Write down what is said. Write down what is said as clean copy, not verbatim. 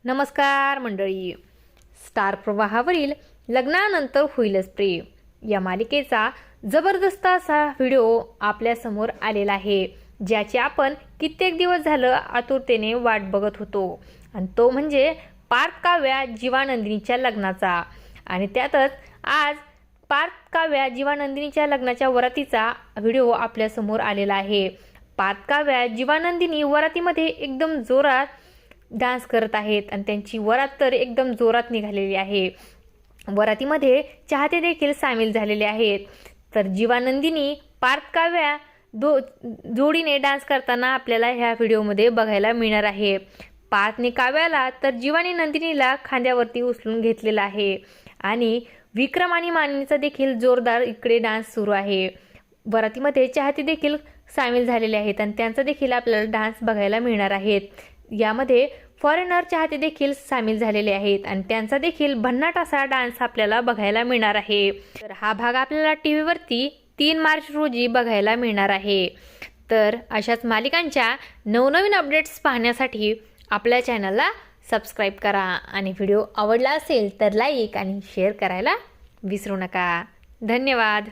नमस्कार मंडळी. स्टार प्रवाहावरील लग्नानंतर होईलच प्रेम या मालिकेचा जबरदस्त असा व्हिडिओ आपल्यासमोर आलेला आहे, ज्याची आपण कित्येक दिवस झालं आतुरतेने वाट बघत होतो. आणि तो म्हणजे पार्थ काव्या जीवानंदिनीच्या लग्नाचा. आणि त्यातच आज पार्थ काव्या जीवानंदिनीच्या लग्नाच्या वरातीचा व्हिडिओ आपल्यासमोर आलेला आहे. पार्थ काव्या जीवानंदिनी वरातीमध्ये एकदम जोरात डान्स करत आहेत आणि त्यांची वरात तर एकदम जोरात निघालेली आहे. वरातीमध्ये चाहते देखील सामील झालेले आहेत. तर जीवानंदिनी पार्थ काव्या जोडीने डान्स करताना आपल्याला ह्या व्हिडिओमध्ये बघायला मिळणार आहे. पार्थने काव्याला तर जीवानी नंदिनीला खांद्यावरती उचलून घेतलेला आहे आणि विक्रम आणि मानिनीचा देखील जोरदार इकडे डान्स सुरू आहे. वरातीमध्ये चाहते देखील सामील झालेले आहेत आणि त्यांचा देखील आपल्याला डान्स बघायला मिळणार आहेत. यामध्ये फॉरेनर चाहते देखील सामील झालेले आहेत आणि त्यांचा देखील भन्नाट असा डान्स आपल्याला बघायला मिळणार आहे. तर हा भाग आपल्याला टी व्हीवरती 3 मार्च रोजी बघायला मिळणार आहे. तर अशाच मालिकांच्या नवनवीन अपडेट्स पाहण्यासाठी आपल्या चॅनलला सबस्क्राईब करा आणि व्हिडिओ आवडला असेल तर लाईक आणि शेअर करायला विसरू नका. धन्यवाद.